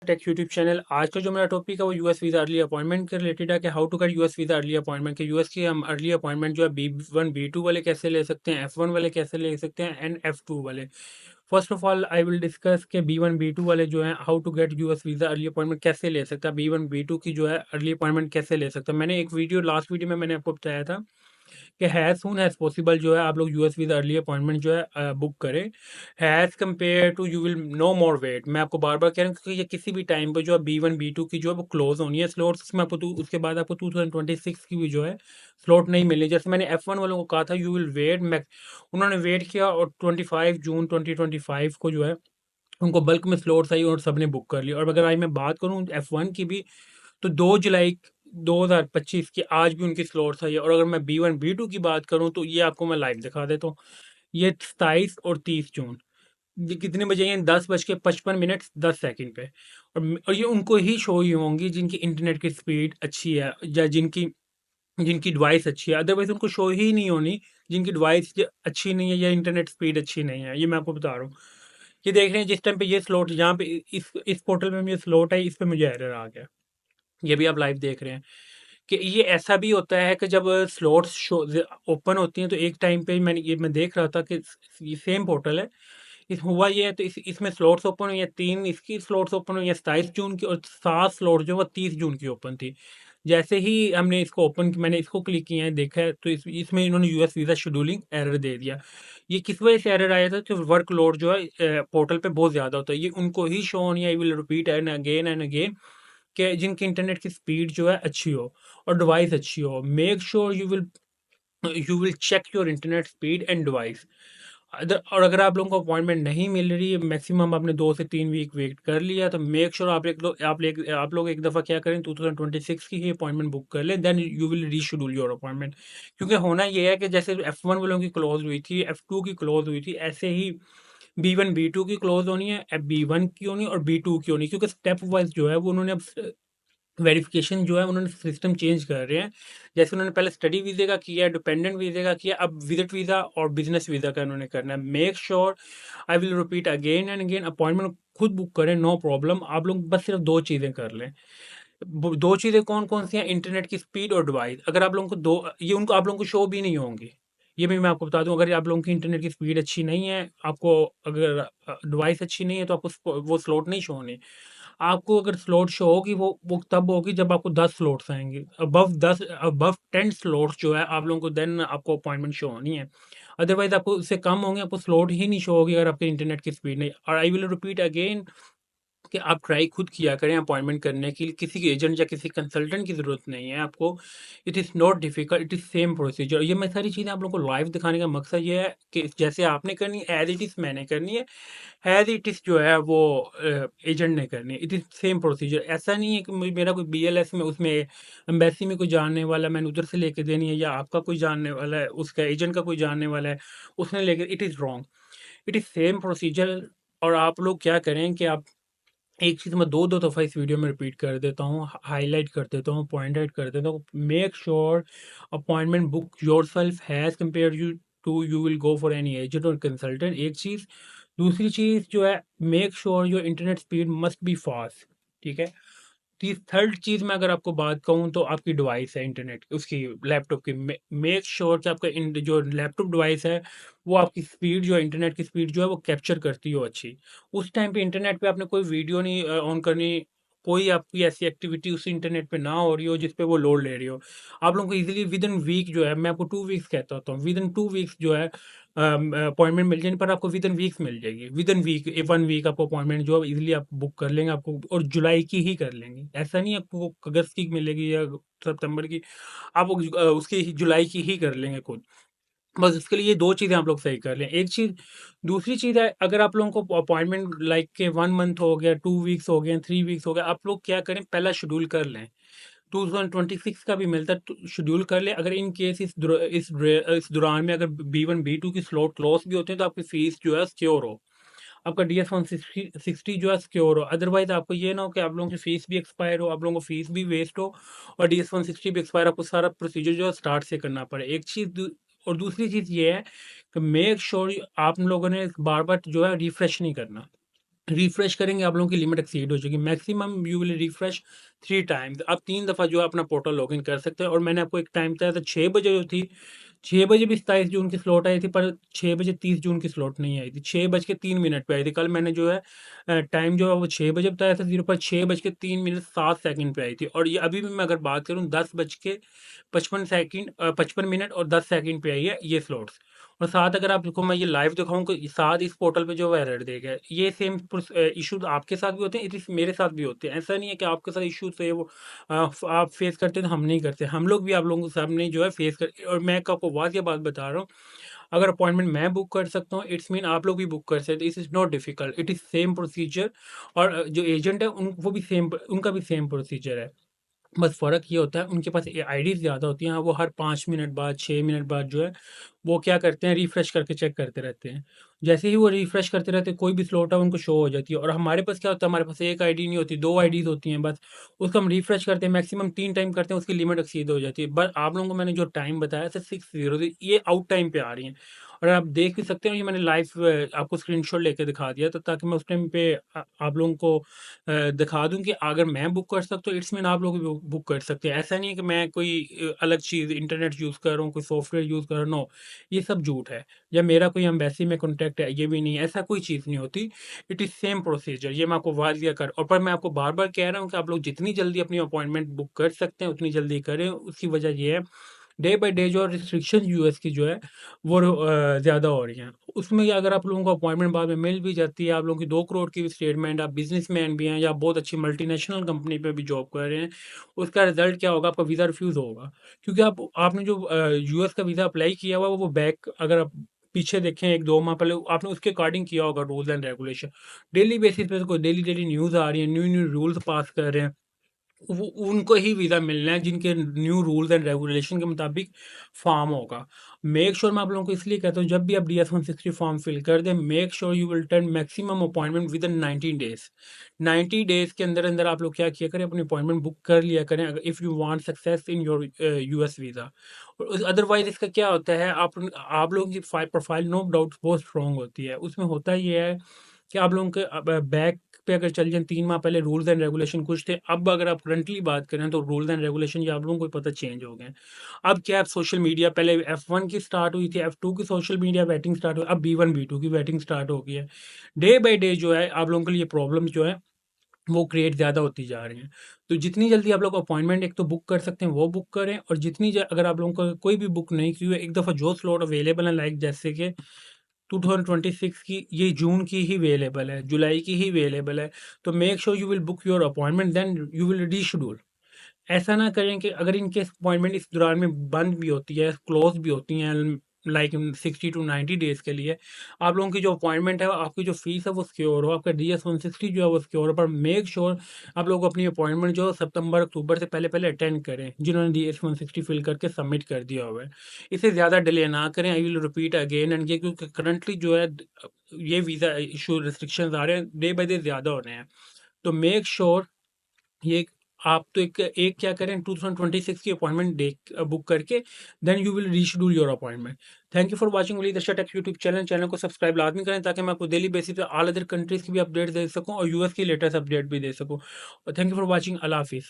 Take YouTube channel. आज का जो मेरा टॉपिक है वो यूएस वीज़ा अर्ली अपॉइंटमेंट के रिलेटेड है कि how to get US visa early appointment, के यूएस की हम अर्ली अपॉइंटमेंट जो है B1 B2 वाले कैसे ले सकते हैं, F1 वाले कैसे ले सकते हैं एंड F2 वाले। First of all I will discuss के B1 B2 वाले जो है how to get US visa early appointment कैसे ले सकता है, B1 B2 की जो है अर्ली अपॉइंटमेंट कैसे ले सकता है। मैंने एक वीडियो लास्ट वीडियो में मैंने आपको बताया था कि हैज़ सून हैज़ पॉसिबल जो है आप लोग यूएस वीज़ा अर्ली अपॉइंटमेंट जो है बुक करें। Has compare to you will no more wait. मैं आपको बार बार कह रहा हूँ क्योंकि ये किसी भी टाइम पर जो है B1 B2 की जो है वो क्लोज होनी है स्लॉट्स, उसमें आपको उसके बाद आपको 2026 की भी जो है स्लॉट नहीं मिलनी। जैसे मैंने F1 वालों को कहा था यू विल वेट, मैं उन्होंने वेट किया और 25 जून 2025 को जो है उनको बल्क में स्लॉट्स आई और सबने बुक कर लिया। और अगर आज मैं बात करूँ F1 की भी तो 2 जुलाई 2025 की आज भी उनकी स्लॉट्स आई है। और अगर मैं B1 B2 की बात करूं तो ये आपको मैं लाइव दिखा देता हूँ। ये 27 और 30 जून, ये कितने बजे हैं? 10:55 10 सेकंड पे। और ये उनको ही शो ही होंगी जिनकी इंटरनेट की स्पीड अच्छी है या जिनकी जिनकी डिवाइस अच्छी है। अदरवाइज उनको शो ही नहीं होनी जिनकी डिवाइस अच्छी नहीं है या इंटरनेट स्पीड अच्छी नहीं है। ये मैं आपको बता रहा हूँ। ये देख रहे हैं जिस टाइम पे ये स्लॉट यहाँ पे इस पोर्टल में ये स्लॉट है, इस पे मुझे एरर आ गया। ये भी आप लाइव देख रहे हैं कि ये ऐसा भी होता है कि जब स्लॉट्स शो ओपन होती हैं तो एक टाइम पे मैं देख रहा था कि ये सेम पोर्टल है। इस हुआ ये है तो इसमें स्लॉट्स ओपन हुई है, 3 इसकी स्लॉट्स ओपन हुई है 27 जून की, और 7 स्लॉट जो है वो 30 जून की ओपन थी। जैसे ही हमने इसको ओपन, मैंने इसको क्लिक किया है, देखा है तो इसमें इन्होंने यूएस वीज़ा शेड्यूलिंग एरर दे दिया। ये किस वजह से एरर आया था? कि वर्कलोड जो है पोर्टल पे बहुत ज़्यादा होता है। ये उनको ही so on, I will repeat and again कि जिनकी इंटरनेट की स्पीड जो है अच्छी हो और डिवाइस अच्छी हो। Make sure you will check your internet speed and device. और अगर आप लोगों को अपॉइंटमेंट नहीं मिल रही है, मैक्सिमम आपने 2 से 3 वीक वेट कर लिया, तो मेक श्योर आप लोग एक दफ़ा क्या करें, 2026 की ही अपॉइंटमेंट बुक कर लें, then you will reschedule your appointment. क्योंकि होना ये है कि जैसे F1 वालों की क्लोज हुई थी, F2 की क्लोज हुई थी, ऐसे ही B1 B2 की क्लोज होनी है, B1 की होनी और B2 की होनी। क्योंकि स्टेप वाइज जो है वो उन्होंने अब वेरिफिकेशन जो है उन्होंने सिस्टम चेंज कर रहे हैं। जैसे उन्होंने पहले स्टडी वीज़े का किया, डिपेंडेंट वीज़े का किया, अब विजिट वीज़ा और बिजनेस वीज़ा का उन्होंने करना है। Make sure, I will repeat again and again, appointment खुद बुक करें, नो प्रॉब्लम। आप लोग बस सिर्फ 2 चीज़ें कर लें। 2 चीज़ें कौन कौन सी हैं? इंटरनेट की स्पीड और डिवाइस। अगर आप लोगों को दो, ये उनको आप लोगों को शो भी नहीं होंगी। ये भी मैं आपको बता दूं, अगर आप लोगों की इंटरनेट की स्पीड अच्छी नहीं है, आपको अगर डिवाइस अच्छी नहीं है तो आपको वो स्लॉट नहीं शो होने। आपको अगर स्लॉट शो होगी वो तब होगी जब आपको 10 स्लॉट्स आएंगे। अबव 10 स्लॉट्स जो है आप लोगों को, देन आपको अपॉइंटमेंट शो होनी है। अदरवाइज आपको उससे कम होंगे, आपको स्लॉट ही नहीं शो होगी अगर आपके इंटरनेट की स्पीड नहीं। और आई विल रिपीट अगेन कि आप ट्राई खुद किया करें अपॉइंटमेंट करने की, किसी के एजेंट या किसी कंसल्टेंट की ज़रूरत नहीं है आपको। It is not difficult, it is same procedure. ये मैं सारी चीज़ें आप लोगों को लाइव दिखाने का मकसद ये है कि जैसे आपने करनी है एज इट इज़ मैंने करनी है, एज इट इज़ जो है वो एजेंट ने करनी है। It is same procedure. ऐसा नहीं है कि मेरा कोई BLS में उसमें एम्बेसी में कोई जानने वाला, मैंने उधर से लेके देनी है, या आपका कोई जानने वाला है, उसका एजेंट का कोई जानने वाला है, उसने लेके। It is wrong, it is same procedure. और आप लोग क्या करें कि आप एक चीज़ मैं दो दो दफ़ा इस वीडियो में रिपीट कर देता हूँ, हाईलाइट कर देता हूँ, पॉइंट आउट कर देता हूँ। Make sure appointment book yourself has compare you to you will go for any agent और कंसल्टेंट, एक चीज़। दूसरी चीज़ जो है, make sure your internet speed must be fast. ठीक है। थर्ड चीज़ मैं अगर आपको बात कहूँ तो आपकी डिवाइस है इंटरनेट उसकी, लैपटॉप की। मेक श्योर कि आपका जो लैपटॉप डिवाइस है वो आपकी स्पीड जो है, इंटरनेट की स्पीड जो है वो कैप्चर करती हो अच्छी। उस टाइम पे इंटरनेट पे आपने कोई वीडियो नहीं ऑन करनी, कोई आपकी ऐसी एक्टिविटी उस इंटरनेट पे ना हो रही हो जिस पे वो लोड ले रही हो। आप लोगों को इजीली विद इन वीक जो है, मैं आपको 2 वीक्स कहता होता हूँ, विद इन 2 वीक्स जो है अपॉइंटमेंट मिल जाएगी। पर आपको विद इन वीक्स मिल जाएगी, विद इन वीक 1 वीक आपको अपॉइंटमेंट जो है इजीली आप बुक कर लेंगे आपको, और जुलाई की ही कर लेंगे। ऐसा नहीं आपको अगस्त की मिलेगी या सितंबर की, आप उसकी जुलाई की ही कर लेंगे खुद। बस इसके लिए ये 2 चीज़ें आप लोग सही कर लें, एक चीज़। दूसरी चीज़ है, अगर आप लोगों को अपॉइंटमेंट लाइक के 1 मंथ हो गया, 2 वीक्स हो गए, 3 वीक्स हो गए, आप लोग क्या करें, पहला शेड्यूल कर लें। 2026 का भी मिलता है तो शेड्यूल कर ले। अगर इन केस इस दौरान में अगर B1 B2 की स्लॉट क्लोज भी होते हैं तो आपकी फीस जो है सिक्योर हो, आपका DS160 जो है सिक्योर हो। अदरवाइज आपको ये ना हो कि आप लोगों की फीस भी एक्सपायर हो, आप लोगों को फीस भी वेस्ट हो, और DS160 भी एक्सपायर, आपको सारा प्रोसीजर जो है स्टार्ट से करना पड़े। एक चीज़ और दूसरी चीज़ ये है कि मेक श्योर आप लोगों ने बार बार जो है रिफ्रेश नहीं करना। रिफ्रेश करेंगे आप लोगों की लिमिट एक्सीड हो जाएगी। Maximum you will refresh 3 times. आप 3 दफ़ा जो है अपना पोर्टल लॉगिन कर सकते हैं। और मैंने आपको एक टाइम बताया था 6 बजे जो थी, 6 बजे भी 27 जून की स्लॉट आई थी, पर 6 बजे 30 जून की स्लॉट नहीं आई थी, 6 बज के 3 मिनट पे आई थी। कल मैंने जो है टाइम जो है वो 6 बजे बताया था, 0 पर 6 बज के 3 मिनट 7 सेकंड पे आई थी। और ये अभी भी मैं अगर बात करूँ 10 बज के 55 सेकंड 55 मिनट और 10 सेकंड पे आई है ये स्लॉट्स। और साथ अगर आपको मैं ये लाइव दिखाऊँ तो साथ इस पोर्टल पे जो है एरर देगा। ये सेम इश्यूज आपके साथ भी होते हैं, इट इज़ मेरे साथ भी होते हैं। ऐसा नहीं है कि आपके साथ इश्यूज है वो आप फेस करते हैं तो हम नहीं करते। हम लोग भी आप लोगों के सामने जो है फेस कर। और मैं आपको वाक़ई बात बता रहा हूँ, अगर अपॉइंटमेंट मैं बुक कर सकता हूँ इट्स मीन आप लोग भी बुक कर सकते हैं। This is not difficult, it is same procedure. और जो एजेंट है उन वो भी सेम, उनका भी सेम प्रोसीजर है। बस फ़र्क ये होता है उनके पास आईडीज़ ज़्यादा होती हैं। हाँ, वो हर 5 मिनट बाद 6 मिनट बाद जो है वो क्या करते हैं, रिफ्रेश करके चेक करते रहते हैं। जैसे ही वो रिफ्रेश करते रहते हैं कोई भी स्लॉट है उनको शो हो जाती है। और हमारे पास क्या होता है, हमारे पास एक आईडी नहीं होती, 2 आईडीज़ होती हैं बस। उसको हम रिफ्रेश करते हैं, मैक्सिमम 3 टाइम करते हैं, उसकी लिमिट एक्सीड हो जाती है। बट आप लोगों को मैंने जो टाइम बताया था 6:00 ये आउट टाइम पे आ रही हैं। और आप देख भी सकते हो, ये मैंने लाइव आपको स्क्रीनशॉट लेके दिखा दिया था ताकि मैं उस टाइम पे आप लोगों को दिखा दूँ कि अगर मैं बुक कर सकता हूँ इट्स मीन आप लोग भी बुक कर सकते हैं। ऐसा नहीं है कि मैं कोई अलग चीज़ इंटरनेट यूज़ कर रहा हूँ, कोई सॉफ्टवेयर यूज़ कर रहा हूँ, नो, ये सब झूठ है। या मेरा कोई एम्बेसी में कॉन्टैक्ट है, ये भी नहीं है, ऐसा कोई चीज़ नहीं होती। इट इज़ सेम प्रोसीजर, ये मैं आपको वाज़िया कर। और पर मैं आपको बार-बार कह रहा हूँ कि आप लोग जितनी जल्दी अपनी अपॉइंटमेंट बुक कर सकते हैं, उतनी जल्दी करें। उसकी वजह ये है, डे बाय डे जो रिस्ट्रिक्शन यूएस की जो है वो ज़्यादा हो रही हैं। उसमें ये अगर आप लोगों को अपॉइंटमेंट बाद में मिल भी जाती है, आप लोगों की 2 करोड़ की भी स्टेटमेंट, आप बिज़नेसमैन भी हैं या आप बहुत अच्छी मल्टीनेशनल कंपनी पे भी जॉब कर रहे हैं, उसका रिज़ल्ट क्या होगा? आपका वीज़ा रिफ्यूज़ होगा। क्योंकि आपने जो यूएस का वीज़ा अप्लाई किया हुआ है, वो बैक अगर आप पीछे देखें 1-2 माह पहले आपने उसके अकॉर्डिंग किया होगा rules and regulation. Daily basis पे तो कोई डेली-डेली न्यूज़ आ रही है, न्यू-न्यू रूल्स पास कर रहे हैं। वो उनको ही वीज़ा मिलना है जिनके न्यू रूल्स एंड रेगुलेशन के मुताबिक फॉर्म होगा। मेक श्योर मैं आप लोगों को इसलिए कहता हूँ, जब भी आप DS-160 फॉर्म फिल कर दें, make sure you will attend maximum appointment with in 90 days. 90 days के अंदर अंदर आप लोग क्या किया करें, अपनी अपॉइंटमेंट बुक कर लिया करें, अगर if you want success in your US visa. Otherwise इसका क्या होता है, आप लोगों की प्रोफाइल नो डाउट बहुत स्ट्रांग होती है। उसमें होता ये है कि आप लोगों के बैक पे अगर चल जाएँ, 3 माह पहले रूल्स एंड रेगुलेशन कुछ थे, अब अगर आप करंटली बात करें तो रूल्स एंड रेगुलेशन ये आप लोगों को पता चेंज हो गए हैं। अब क्या है, सोशल मीडिया पहले F1 की स्टार्ट हुई थी, F2 की सोशल मीडिया वेटिंग स्टार्ट हुई, अब B1 B2 की वेटिंग स्टार्ट हो गई है। डे बाय डे जो है आप लोगों के लिए प्रॉब्लम्स जो है वो क्रिएट ज़्यादा होती जा रही हैं। तो जितनी जल्दी आप लोग अपॉइंटमेंट एक तो बुक कर सकते हैं वो बुक करें। और जितनी अगर आप लोगों को कोई भी बुक नहीं की हुई है, एक दफ़ा जो स्लॉट अवेलेबल है, लाइक जैसे कि 2026 की, ये जून की ही अवेलेबल है, जुलाई की ही अवेलेबल है, तो make sure you will book your appointment, then you will reschedule. ऐसा ना करें कि अगर इनके अपॉइंटमेंट इस दौरान में बंद भी होती है, क्लोज भी होती हैं, लाइक 60 to 90 डेज के लिए, आप लोगों की जो अपॉइंटमेंट है, आपकी जो फीस है वो सिक्योर हो, आपका DS-160 जो है वो सिक्योर हो। पर मेक श्योर आप लोग अपनी अपॉइंटमेंट जो सितंबर अक्टूबर से पहले पहले अटेंड करें, जिन्होंने DS-160 फिल करके सबमिट कर दिया हुआ है। इसे ज़्यादा डिले ना करें। आई विल रिपीट अगेन एंड ये, क्योंकि करंटली जो है ये वीज़ा इशू रिस्ट्रिक्शंस आ रहे हैं, डे बाय डे ज़्यादा हो रहे हैं। तो मेक श्योर ये आप तो एक एक क्या करें, 2026 की अपॉइंटमेंट देख बुक करके then you will reschedule your appointment. Thank you for watching only the tech YouTube channel को सब्सक्राइब लाजमी करें ताकि मैं आपको डेली बेसिस पे ऑल अदर कंट्रीज की भी अपडेट दे सकूं और यूएस की लेटेस्ट अपडेट भी दे सकूं। और थैंक यू फॉर वाचिंग। अल्लाह हाफिज़।